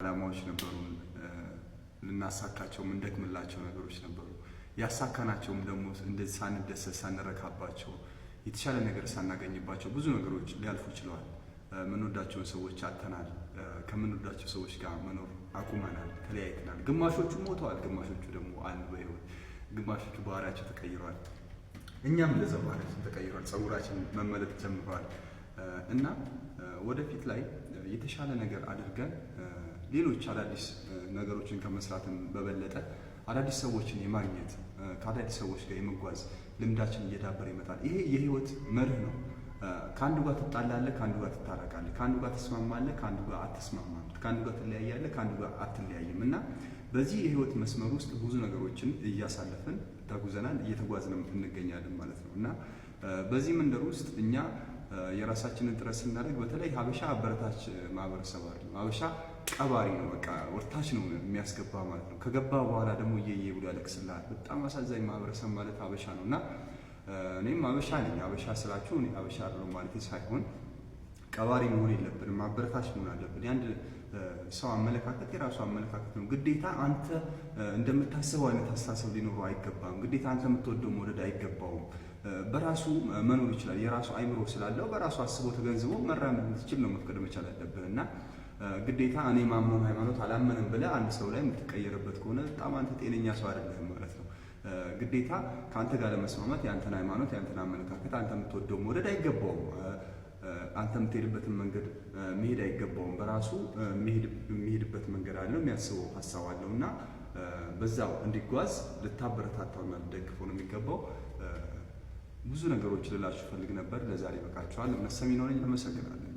ዓላማዎች ነበሩ። ልናሳካቸው እንደክምላቸው ነገሮች ነበሩ። ያሳካናቸውም ደግሞ እንደዚህ ሳንደሰት ሳንረካባቸው የተሻለ ነገር ሳናገኝባቸው ብዙ ነገሮች ሊያልፉ ይችላል። ምንወዳቸውን ሰዎች አጥተናል። ከምንወዳቸው ሰዎች ጋር መኖር አቁመናል፣ ተለያይተናል። ግማሾቹ ሞተዋል፣ ግማሾቹ ደግሞ አሉ በሕይወት። ግማሾቹ ባህሪያቸው ተቀይሯል። እኛም እንደዛው ባህሪያችን ተቀይሯል። ጸጉራችን መመለጥ ጀምሯል እና ወደፊት ላይ የተሻለ ነገር አድርገን ሌሎች አዳዲስ ነገሮችን ከመስራትም በበለጠ አዳዲስ ሰዎችን የማግኘት ከአዳዲስ ሰዎች ጋር የመጓዝ ልምዳችን እየዳበረ ይመጣል። ይሄ የህይወት መርህ ነው። ከአንዱ ጋር ትጣላለህ፣ ከአንዱ ጋር ትታረቃለህ፣ ከአንዱ ጋር ትስማማለህ፣ ከአንዱ ጋር አትስማማም፣ ከአንዱ ጋር ትለያያለህ፣ ከአንዱ ጋር አትለያይም እና በዚህ የህይወት መስመር ውስጥ ብዙ ነገሮችን እያሳለፍን ተጉዘናል፣ እየተጓዝንም እንገኛለን ማለት ነው እና በዚህ መንደር ውስጥ እኛ የራሳችንን ጥረት ስናደርግ በተለይ ሀበሻ አበረታች ማህበረሰብ አይደለም። ሀበሻ ቀባሪ ነው፣ በቃ ወርታች ነው የሚያስገባ ማለት ነው። ከገባ በኋላ ደግሞ እየየ ብሎ ያለቅስልሃል። በጣም አሳዛኝ ማህበረሰብ ማለት ሀበሻ ነው እና እኔም ሀበሻ ነኝ። ሀበሻ ስላችሁ እኔ ሀበሻ አይደለም ማለት ሳይሆን ቀባሪ መሆን የለብንም፣ አበረታች መሆን አለብን። የአንድ ሰው አመለካከት የራሱ አመለካከት ነው። ግዴታ አንተ እንደምታስበው አይነት አስተሳሰብ ሊኖረው አይገባም። ግዴታ አንተ የምትወደው መውደድ አይገባውም። በራሱ መኖር ይችላል። የራሱ አይምሮ ስላለው በራሱ አስቦ ተገንዝቦ መራመድ እንድትችል ነው መፍቀድ መቻል አለብን እና ግዴታ እኔ ማመን ሃይማኖት አላመንም ብለህ አንድ ሰው ላይ የምትቀየርበት ከሆነ በጣም አንተ ጤነኛ ሰው አይደለህም ማለት ነው። ግዴታ ከአንተ ጋር ለመስማማት የአንተን ሃይማኖት የአንተን አመለካከት አንተ የምትወደው መውደድ አይገባውም። አንተ የምትሄድበትን መንገድ መሄድ አይገባውም። በራሱ የሚሄድበት መንገድ አለው፣ የሚያስበው ሀሳብ አለው እና በዛው እንዲጓዝ ልታበረታታውና ልትደግፈው ነው የሚገባው። ብዙ ነገሮች ልላችሁ ፈልግ ነበር። ለዛሬ በቃችኋል። እምነት ሰሚ ነኝ። አመሰግናለሁ።